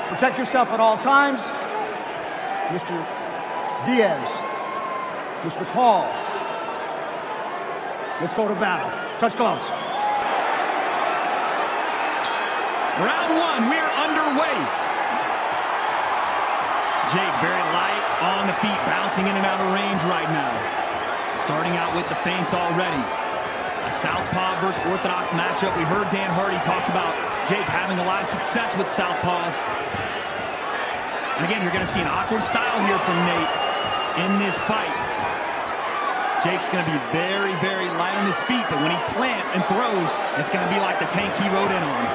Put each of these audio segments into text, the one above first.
Protect yourself at all times. Mr. Diaz, Mr. Paul, let's go to battle. Touch gloves. Round one, we are underway. Jake very light on the feet, bouncing in and out of range right now. Starting out with the feints already. A southpaw versus orthodox matchup. We heard Dan Hardy talk about Jake having a lot of success with southpaws. And again, you're going to see an awkward style here from Nate in this fight. Jake's going to be very, very light on his feet, but when he plants and throws, it's going to be like the tank he rode in on.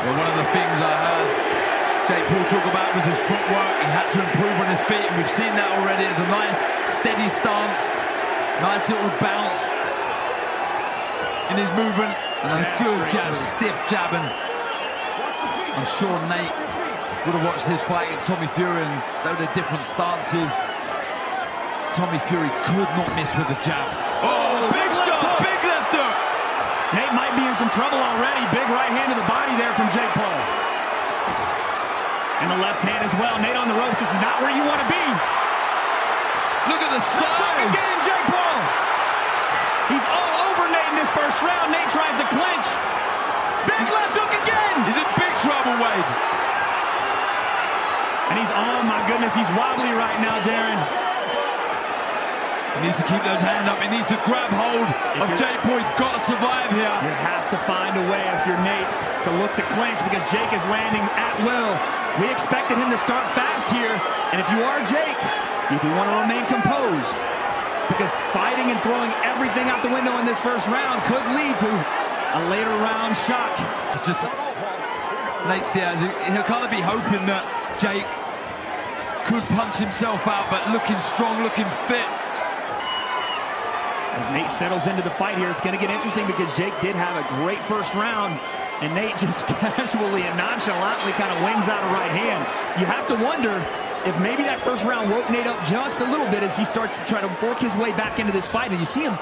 Well, one of the things I heard Jake Paul talk about was his footwork. He had to improve on his feet, and we've seen that already. It's a nice, steady stance, nice little bounce in his movement, and a good jab, stiff jab. And I'm sure Nate would have watched this fight against Tommy Fury, and though they're different stances, Tommy Fury could not miss with the jab. Oh, big shot, big left hook. Nate might be in some trouble already. Big right hand to the body there from Jake Paul. And the left hand as well. Nate on the ropes. This is not where you want to be. Look at the size. Again, Jake Paul. He's all over Nate in this first round. Nate tries to clinch. Big left hook again. He's in big trouble, Wade. And he's, oh my goodness, he's wobbly right now, Darren. He needs to keep those hands up. He needs to grab hold of Jake Paul. He's got to survive here. You have to find a way, if you're Nate, to look to clinch because Jake is landing at will. We expected him to start fast here. And if you are Jake, you do want to remain composed because fighting and throwing everything out the window in this first round could lead to a later round shock. It's just Nate Diaz. He'll kind of be hoping that Jake could punch himself out, but looking strong, looking fit. As Nate settles into the fight here, it's going to get interesting because Jake did have a great first round, and Nate just casually and nonchalantly kind of wings out a right hand. You have to wonder if maybe that first round woke Nate up just a little bit as he starts to try to work his way back into this fight, and you see him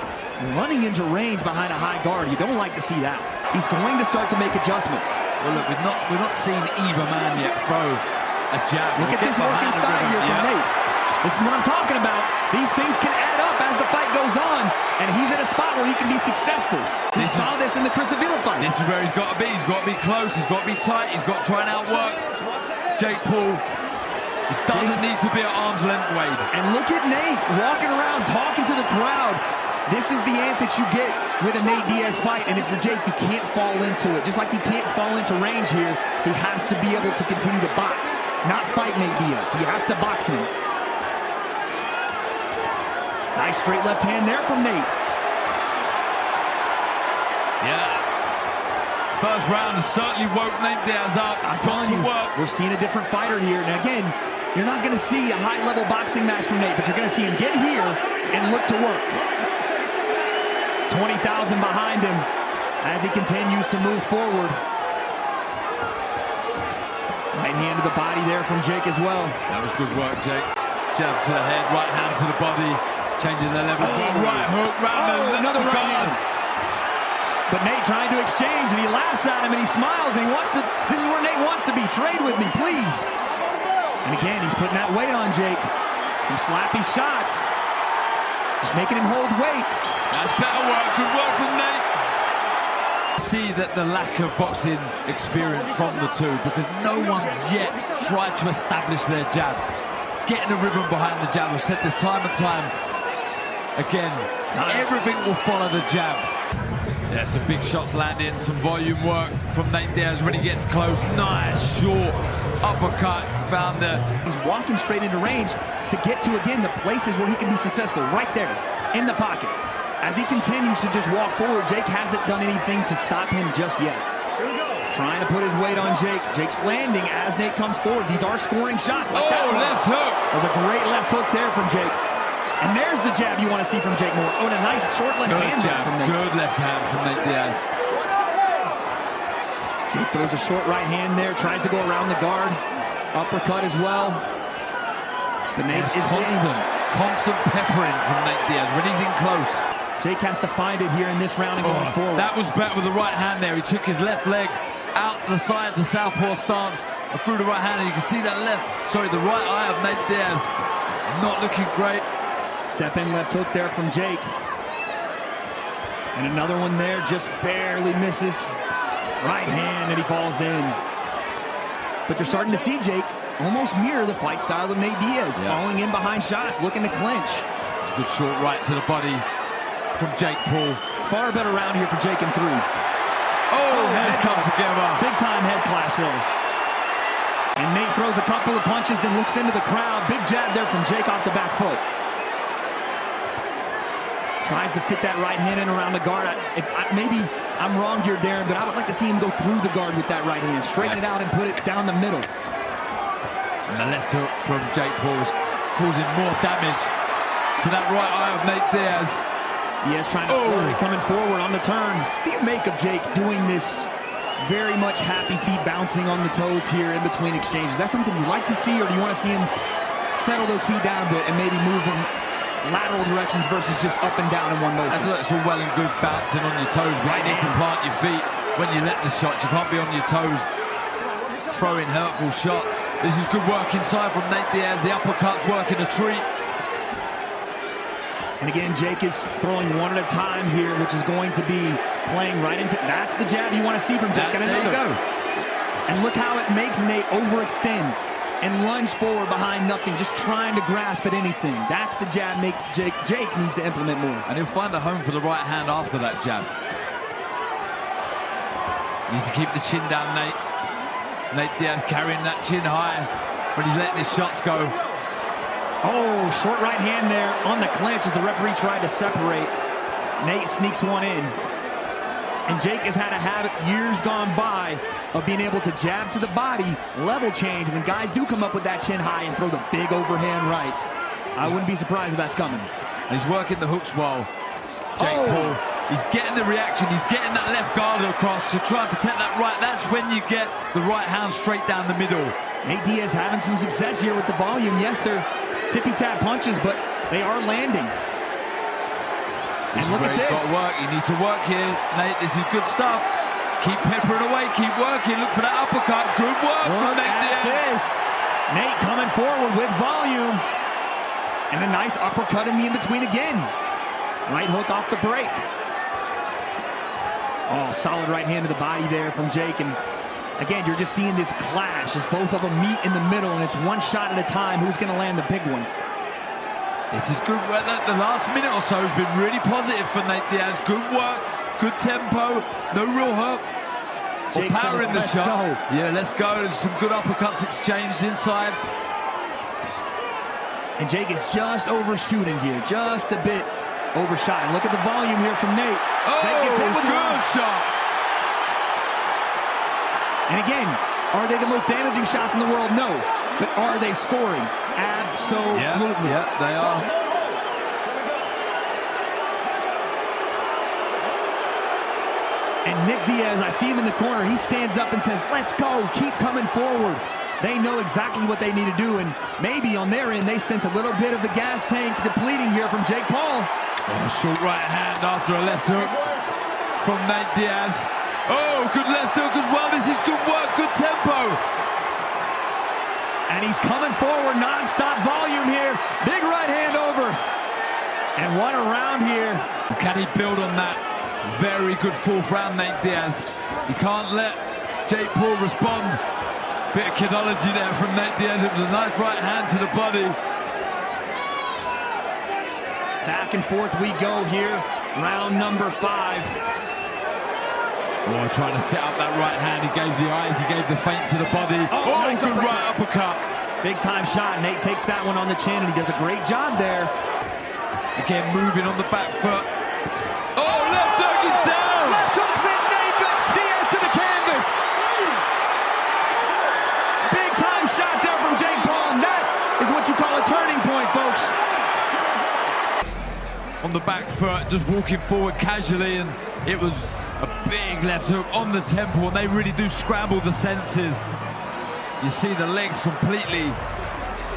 running into range behind a high guard. You don't like to see that. He's going to start to make adjustments. Well, look, we've not seen either man yet throw a jab. Look at this work inside here from Nate. This is what I'm talking about. These things can add up as the fight goes on, and he's at a spot where he can be successful. We saw this in the Chris Avila fight. This is where he's got to be. He's got to be close. He's got to be tight. He's got to try and outwork Jake Paul. It doesn't need to be at arm's length, Wade. And look at Nate walking around, talking to the crowd. This is the antics you get with a Nate Diaz fight, and if you're Jake, you can't fall into it. Just like he can't fall into range here, he has to be able to continue to box, not fight Nate Diaz. He has to box him. Nice straight left hand there from Nate. Yeah. First round has certainly woke Nate Diaz up. I'm telling you, we're seeing a different fighter here. And again, you're not going to see a high-level boxing match from Nate, but you're going to see him get here and look to work. 20,000 behind him as he continues to move forward. Right hand to the body there from Jake as well. That was good work, Jake. Jab to the head, right hand to the body. Changing the level. Right hook, round another right hand. But Nate trying to exchange, and he laughs at him, and he smiles, and he wants to, this is where Nate wants to be. Trade with me, please. And again, he's putting that weight on Jake. Some slappy shots. Just making him hold weight. That's better work. Good work from Nate. See that the lack of boxing experience from the two, because no one's yet tried to establish their jab. Getting a rhythm behind the jab. We've said this time and time. Again, everything will follow the jab. Yeah, some big shots landing, some volume work from Nate Diaz when he gets close. Nice, short uppercut. Found the... He's walking straight into range to get to, again, the places where he can be successful. Right there, in the pocket. As he continues to just walk forward, Jake hasn't done anything to stop him just yet. Trying to put his weight on Jake. Jake's landing as Nate comes forward. These are scoring shots. Like left hook. There's a great left hook there from Jake. And there's the jab you want to see from Jake Moore. Oh, and a nice short left hand jab from Nate. Good left hand from Nate Diaz. Jake throws a short right hand there. Tries to go around the guard. Uppercut as well. But Nate is constant peppering from Nate Diaz when he's in close. Jake has to find it here in this round and going forward. That was better with the right hand there. He took his left leg out the side, the southpaw stance, and through the right hand, and you can see that the right eye of Nate Diaz not looking great. Step in left hook there from Jake. And another one there, just barely misses. Right hand, and he falls in. But you're starting to see Jake almost mirror the fight style of Nate Diaz, falling in behind shots, looking to clinch. Good short right to the body from Jake Paul. Far better round here for Jake in 3. Heads come together. Big time head clash there. And Nate throws a couple of punches, then looks into the crowd. Big jab there from Jake off the back foot. Tries to fit that right hand in around the guard. Maybe I'm wrong here, Darren, but I would like to see him go through the guard with that right hand. Straighten it out and put it down the middle. And the left hook from Jake Paul is causing more damage to that right eye of Nate Diaz. Diaz trying to flurry, coming forward on the turn. What do you make of Jake doing this very much happy feet bouncing on the toes here in between exchanges? Is that something you like to see, or do you want to see him settle those feet down a bit and maybe move them lateral directions versus just up and down in one motion? That's all well and good bouncing on your toes. Right, you need to plant your feet when you let the shot. You can't be on your toes throwing hurtful shots. This is good work inside from Nate Diaz. The uppercut's working a treat. And again, Jake is throwing one at a time here, which is going to be playing right into... That's the jab you want to see from Jake. And there you go. And look how it makes Nate overextend and lunge forward behind nothing, just trying to grasp at anything. That's the jab Jake needs to implement more. And he'll find a home for the right hand after that jab. Needs to keep the chin down, Nate. Nate Diaz carrying that chin high, but he's letting his shots go. Oh, short right hand there on the clinch as the referee tried to separate. Nate sneaks one in. And Jake has had a habit years gone by of being able to jab to the body, level change when guys do come up with that chin high and throw the big overhand right. I wouldn't be surprised if that's coming. And he's working the hooks well. Jake Paul, he's getting the reaction, he's getting that left guard across to try and protect that right. That's when you get the right hand straight down the middle. Nate Diaz having some success here with the volume. Yes, they're tippy-tap punches, but they are landing. And look at this. Got to work. He needs to work here. Nate, this is good stuff. Keep peppering away. Keep working. Look for that uppercut. Good work from Nate Diaz. Nate coming forward with volume. And a nice uppercut in the in-between again. Right hook off the break. Oh, solid right hand to the body there from Jake. And again, you're just seeing this clash as both of them meet in the middle, and it's one shot at a time. Who's going to land the big one? This is good. The last minute or so has been really positive for Nate Diaz. Good work, good tempo, no real hurt or power in the shot. Yeah, let's go. There's some good uppercuts exchanged inside. And Jake is just overshooting here, just a bit overshot. And look at the volume here from Nate. Oh, good shot. And again, are they the most damaging shots in the world? No. But are they scoring? Absolutely. Yeah, they are. And Nick Diaz, I see him in the corner. He stands up and says, let's go. Keep coming forward. They know exactly what they need to do. And maybe on their end, they sense a little bit of the gas tank depleting here from Jake Paul. Oh, short right hand after a left hook from Nate Diaz. Oh, good left hook as well. This is good work, good tempo. And he's coming forward, non-stop volume here. Big right hand over. And one around here. Can he build on that? Very good fourth round, Nate Diaz. You can't let Jake Paul respond. Bit of kidology there from Nate Diaz. It was a nice right hand to the body. Back and forth we go here. Round number 5. Oh, trying to set up that right hand. He gave the eyes, he gave the feint to the body. Oh, nice good right uppercut. Big time shot. Nate takes that one on the chin, and he does a great job there. Again, moving on the back foot. Oh, left hook is down. Left hook sends Nate Diaz to the canvas. Big time shot there from Jake Paul, and that is what you call a turning point, folks. On the back foot, just walking forward casually, and it was a big left hook on the temple, and they really do scramble the senses. You see the legs completely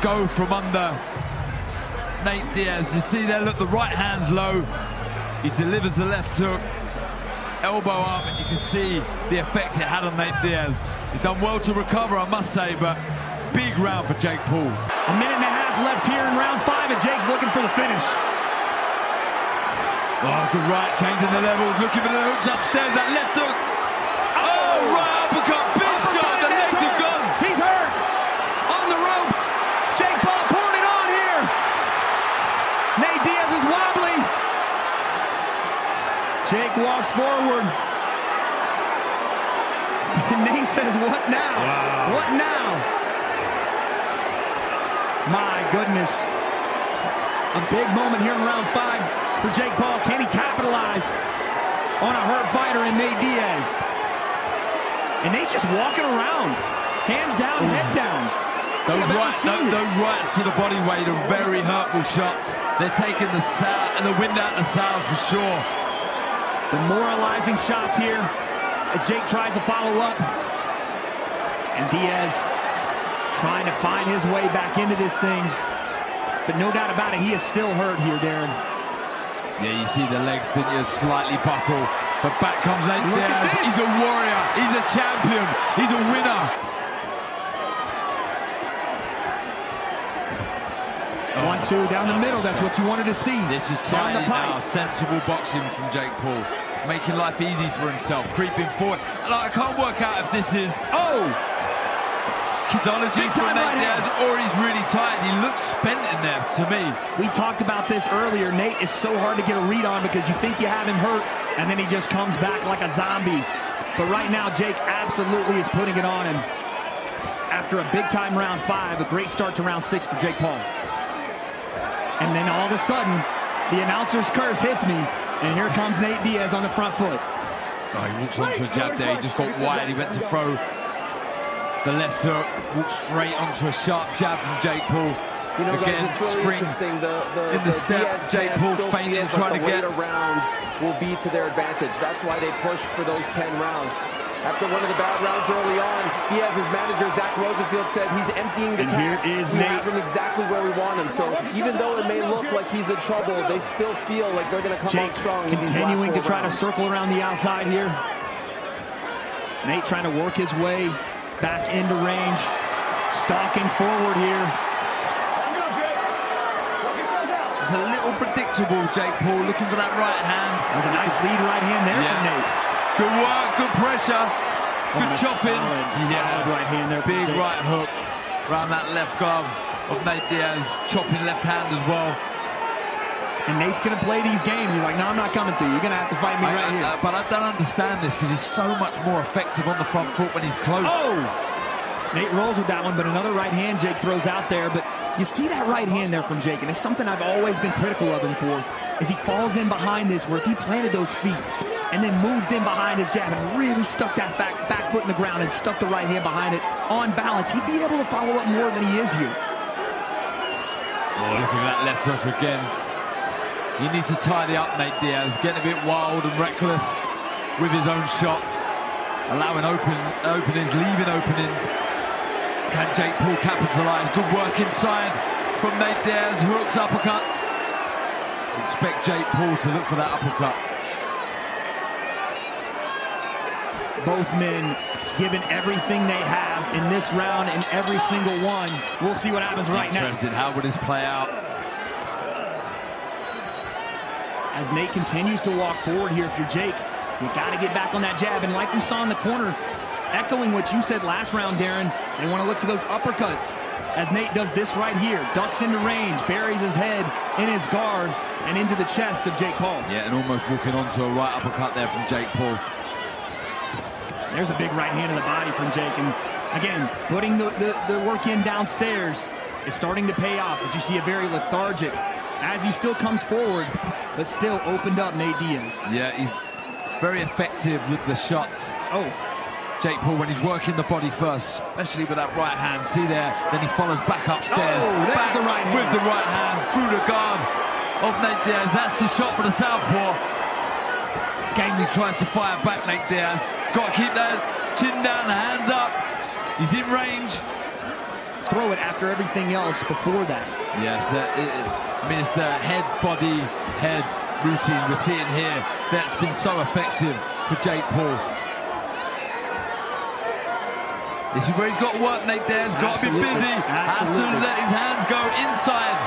go from under Nate Diaz. You see there, look, the right hand's low. He delivers the left hook. elbow up, and you can see the effects it had on Nate Diaz. He's done well to recover, I must say, but big round for Jake Paul. A minute and a half left here in round 5, and Jake's looking for the finish. Oh, good right, changing the level, looking for the hooks upstairs, that left hook. Oh, right uppercut, big shot, the legs are gone. He's hurt. On the ropes. Jake Paul pouring it on here. Nate Diaz is wobbly. Jake walks forward. And Nate says, what now? Wow. What now? My goodness. A big moment here in round 5 for Jake Paul. Can he capitalize on a hurt fighter in Nate Diaz? And Nate's just walking around. Hands down, head down. Those rights to the body weight are very hurtful shots. They're taking the wind out of the sails for sure. Demoralizing shots here as Jake tries to follow up. And Diaz trying to find his way back into this thing. But no doubt about it, he is still hurt here, Darren. Yeah, you see the legs, didn't you? Slightly buckle. But back comes Nate Look at Diaz. this. He's a warrior. He's a champion. He's a winner. 1-2 down the middle. That's what you wanted to see. This is down the tight now. pipe. Sensible boxing from Jake Paul. Making life easy for himself. Creeping forward. Like, I can't work out if this is... Kidology from Nate Diaz, or he's really tired. He looks spent in there to me. We talked about this earlier. Nate is so hard to get a read on because you think you have him hurt, and then he just comes back like a zombie. But right now, Jake absolutely is putting it on him. After a big-time round 5, a great start to round 6 for Jake Paul. And then all of a sudden, the announcer's curse hits me, and here comes Nate Diaz on the front foot. Oh, he walks onto a jab there. He just got wide. He went to throw the left hook, walked straight onto a sharp jab from Jake Paul. You know, again, guys, it's really spring interesting. in the step. Jake Paul feinting, trying to get. The rounds will be to their advantage. That's why they push for those 10 rounds. After one of the bad rounds early on, Diaz's manager, Zach Rosenfield, said he's emptying the tank. Here is we Nate. have him exactly where we want him. So even though it may look like he's in trouble, they still feel like they're going to come Jake out strong. continuing to try to circle around the outside here. Nate trying to work his way back into range. Stalking forward here. It's a little predictable, Jake Paul, looking for that right hand. That was a nice lead right hand there from Nate. Good work, good pressure, good chopping. Solid right hand there from Big Jake. right hook around that left glove of Nate Diaz, chopping left hand as well. And Nate's going to play these games. He's like, no, I'm not coming to you. You're going to have to fight me right here. But I don't understand this because he's so much more effective on the front foot when he's close. Oh! Nate rolls with that one, but another right hand Jake throws out there. But you see that right hand there from Jake, and it's something I've always been critical of him for, is he falls in behind this, where if he planted those feet and then moved in behind his jab and really stuck that back foot in the ground and stuck the right hand behind it on balance, he'd be able to follow up more than he is here. Oh, look at that left hook again. He needs to tidy up, Nate Diaz, getting a bit wild and reckless with his own shots, allowing openings, leaving openings. Can Jake Paul capitalize? Good work inside from Nate Diaz, hooks, uppercuts. Expect Jake Paul to look for that uppercut. Both men giving everything they have in this round and every single one. We'll see what happens right now. Interested, how would this play out? As Nate continues to walk forward here for Jake, you got to get back on that jab. And like we saw in the corner, echoing what you said last round, Darren, they want to look to those uppercuts. As Nate does this right here, ducks into range, buries his head in his guard and into the chest of Jake Paul. Yeah, and almost walking onto a right uppercut there from Jake Paul. There's a big right hand in the body from Jake. And again, putting the work in downstairs is starting to pay off as you see a very lethargic, as he still comes forward, but still opened up Nate Diaz. Yeah, he's very effective with the shots. Oh, Jake Paul, when he's working the body first, especially with that right hand, see there, then he follows back upstairs. Oh, there's back the right hand. with the right hand through the guard of Nate Diaz. That's the shot for the southpaw. Gamely tries to fire back, Nate Diaz. Got to keep that chin down, the hands up. He's in range. throw it after everything else before that. Yes, I mean, it's the head, body, head routine we're seeing here that's been so effective for Jake Paul. This is where he's got to work, Nate Diaz. Got to be busy. Has to let his hands go inside.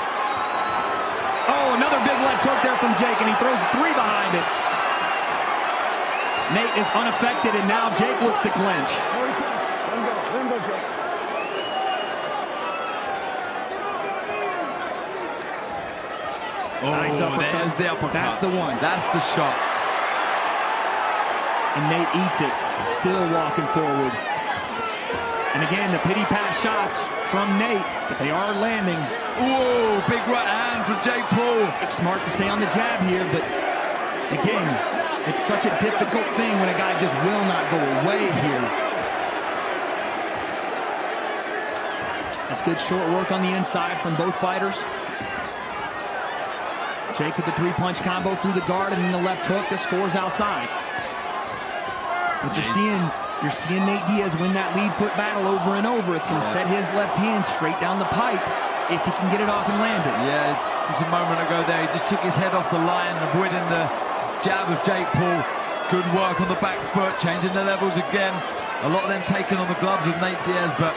Oh, another big left hook there from Jake, and he throws 3 behind it. Nate is unaffected, and now Jake looks to clinch. Let him go, Jake. Oh, Nice uppercut. there's the uppercut. That's the one. That's the shot. And Nate eats it, still walking forward. And again, the pity-pat shots from Nate, but they are landing. Whoa, big right hand from Jake Paul. It's smart to stay on the jab here, but again, it's such a difficult thing when a guy just will not go away here. That's good short work on the inside from both fighters. Jake with the 3-punch combo through the guard and then the left hook that scores outside. But you're seeing Nate Diaz win that lead foot battle over and over. It's going to set his left hand straight down the pipe if he can get it off and land it. Yeah, just a moment ago there, he just took his head off the line, avoiding the jab of Jake Paul. Good work on the back foot, changing the levels again. A lot of them taking on the gloves of Nate Diaz, but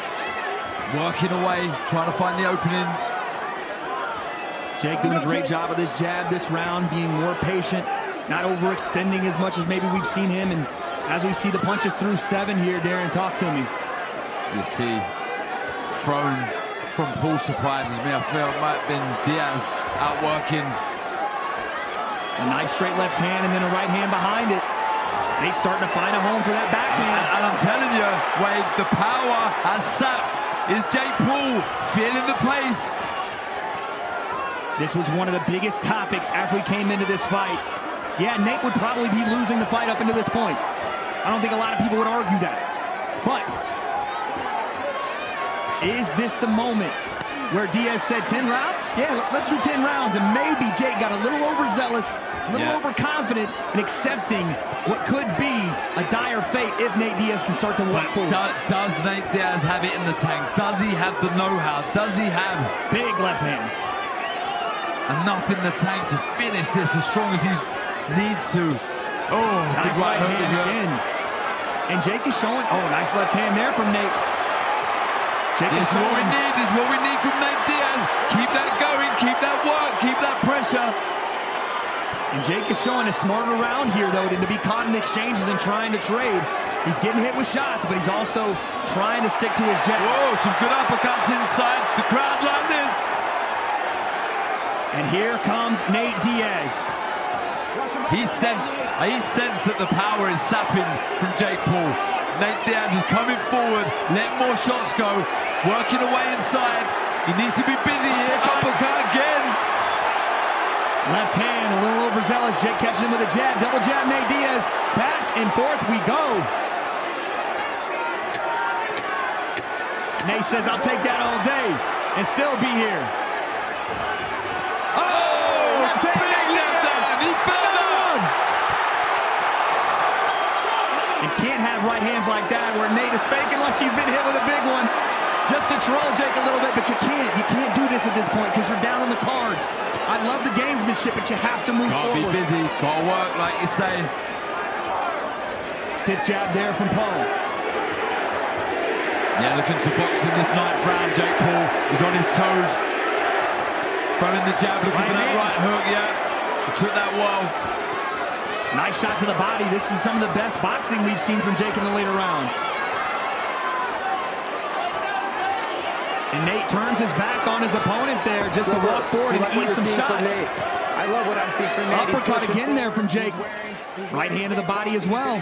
working away, trying to find the openings. Jake doing a great job of this jab this round, being more patient, not overextending as much as maybe we've seen him. And as we see the punches through 7 here, Darren, talk to me. You see, thrown from Paul surprises me. I feel it might have been Diaz outworking. A nice straight left hand and then a right hand behind it. Nate's starting to find a home for that backhand. And I'm telling you, Wade, the power has sapped. Is Jake Paul feeling the pace? This was one of the biggest topics as we came into this fight. Yeah, Nate would probably be losing the fight up until this point. I don't think a lot of people would argue that. But is this the moment where Diaz said 10 rounds? Yeah, let's do 10 rounds. And maybe Jake got a little overzealous, a little overconfident in accepting what could be a dire fate if Nate Diaz can start to walk forward. Does Nate Diaz have it in the tank? Does he have the know-how? Does he have big left hand? Enough in the tank to finish this as strong as he needs to. Oh, nice big right hook again. And Jake is showing, nice left hand there from Nate. Jake this is what we need. This is what we need from Nate Diaz. Keep that going. Keep that work. Keep that pressure. And Jake is showing a smarter round here, though, than to be caught in exchanges and trying to trade. He's getting hit with shots, but he's also trying to stick to his jab. Whoa, some good uppercuts inside. The crowd like this. And here comes Nate Diaz. He sensed that the power is sapping from Jake Paul. Nate Diaz is coming forward, letting more shots go, working away inside. He needs to be busy here. Uppercut again. Left hand, a little overzealous. Jake catches him with a jab. Double jab, Nate Diaz. Back and forth we go. Nate says, I'll take that all day and still be here. Can't have right hands like that where Nate is faking like he's been hit with a big one just to troll Jake a little bit, but you can't do this at this point because you're down on the cards. I love the gamesmanship, but you have to move forward. Gotta be busy, gotta work like you say. Stiff jab there from Paul. Yeah, looking to box in this 9th round. Jake Paul is on his toes. Throwing the jab, looking for that right hook, yeah. He took that well. Nice shot to the body. This is some of the best boxing we've seen from Jake in the later rounds. And Nate turns his back on his opponent there just to walk forward and eat some shots. I love what I see from Nate. Uppercut again there from Jake. Right hand to the body as well.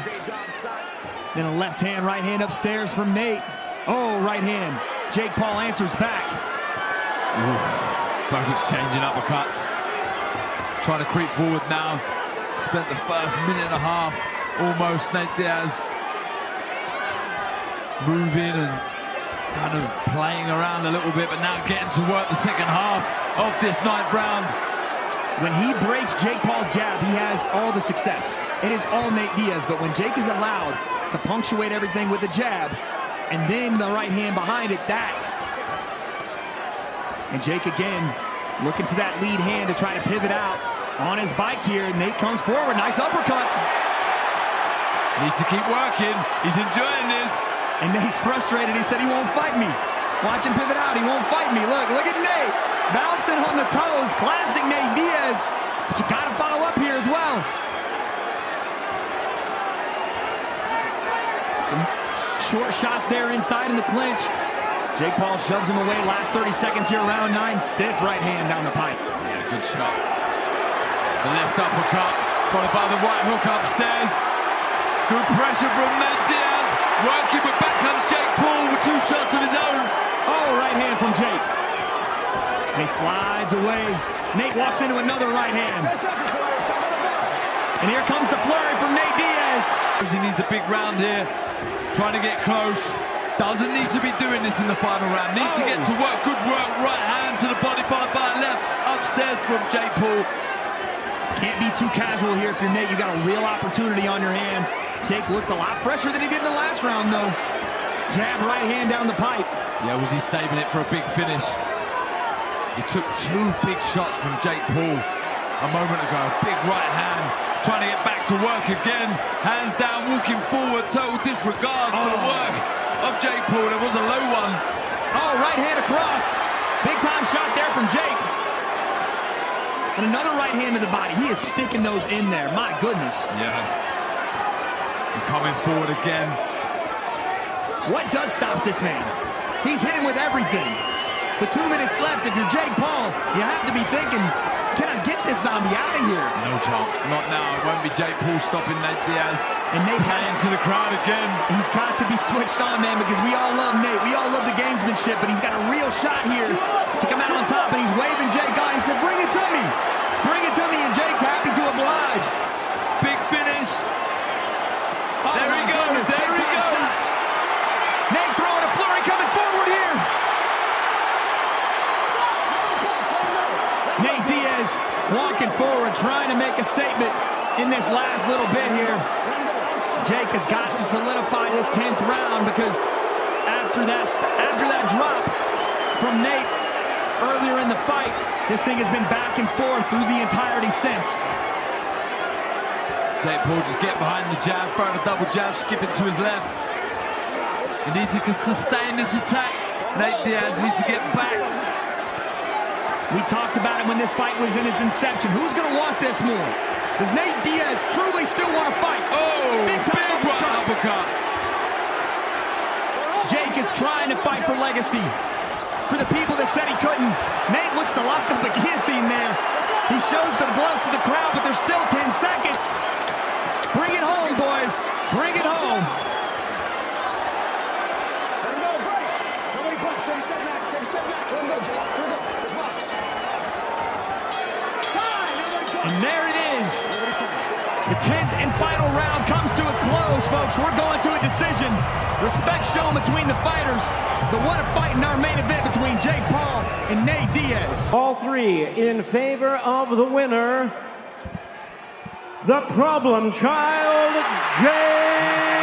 Then a left hand, right hand upstairs from Nate. Oh, right hand. Jake Paul answers back. Both exchanging uppercuts. Trying to creep forward now. Spent the first minute and a half almost, Nate Diaz moving and kind of playing around a little bit, but now getting to work the second half of this 9th round. When he breaks Jake Paul's jab, he has all the success. It is all Nate Diaz, but when Jake is allowed to punctuate everything with the jab and then the right hand behind it, and Jake again looking to that lead hand to try to pivot out. On his bike here, Nate comes forward. Nice uppercut. Needs to keep working. He's enjoying this. And Nate's frustrated. He said he won't fight me. Watch him pivot out. He won't fight me. Look at Nate. Bouncing on the toes. Classic Nate Diaz. But you got to follow up here as well. Some short shots there inside in the clinch. Jake Paul shoves him away. Last 30 seconds here, round 9. Stiff right hand down the pipe. Yeah, good shot. The left uppercut, followed by the right hook upstairs. Good pressure from Nate Diaz. Working, but back comes Jake Paul with 2 shots of his own. Oh, right hand from Jake. And he slides away. Nate walks into another right hand. And here comes the flurry from Nate Diaz. He needs a big round here. Trying to get close. Doesn't need to be doing this in the final round. Needs to get to work. Good work. Right hand to the body part by left. Upstairs from Jake Paul. Can't be too casual here if you're Nate. You got a real opportunity on your hands. Jake looks a lot fresher than he did in the last round, though. Jab right hand down the pipe. Yeah, was he saving it for a big finish? He took 2 big shots from Jake Paul a moment ago. Big right hand. Trying to get back to work again. Hands down, walking forward. Total disregard for the work of Jake Paul. There was a low one. Oh, right hand across. Big time shot there from Jake. And another right hand to the body. He is sticking those in there. My goodness. Yeah. And coming forward again. What does stop this man? He's hitting with everything. With 2 minutes left, if you're Jake Paul, you have to be thinking, can I get this zombie out of here? No chance. Not now. It won't be Jake Paul stopping Nate Diaz. And Nate playing to the crowd again. He's got to be switched on, man, because we all love Nate. We all love the gamesmanship, but he's got a real shot here to come out on top, and he's waving Jake on. He said, bring it to me. Bring it to me, and Jake's happy to oblige. Big finish. Oh, there he goes. There he goes. Nate throwing a flurry coming forward here. Nate Diaz walking forward, trying to make a statement in this last little bit here. Jake has got to solidify this 10th round because after that drop from Nate earlier in the fight, this thing has been back and forth through the entirety since. Jake Paul just get behind the jab, throwing a double jab, skipping to his left. He needs to sustain this attack. Nate Diaz needs to get back. We talked about it when this fight was in its inception. Who's going to want this more? Does Nate Diaz truly still want to fight? Oh, big right uppercut. Jake is trying to fight for legacy. For the people that said he couldn't, Nate looks to lock up the guillotine there. He shows the gloves to the crowd, but there's still 10 seconds. Bring it home, boys. Bring it home. Take a step back. Take a step back. Let him go, Jake. Here we go. Let's box. And there it is. The 10th and final round comes to a close, folks. We're going to a decision. Respect shown between the fighters. But what a fight in our main event between Jake Paul and Nate Diaz. All 3 in favor of the winner, the problem child, Jake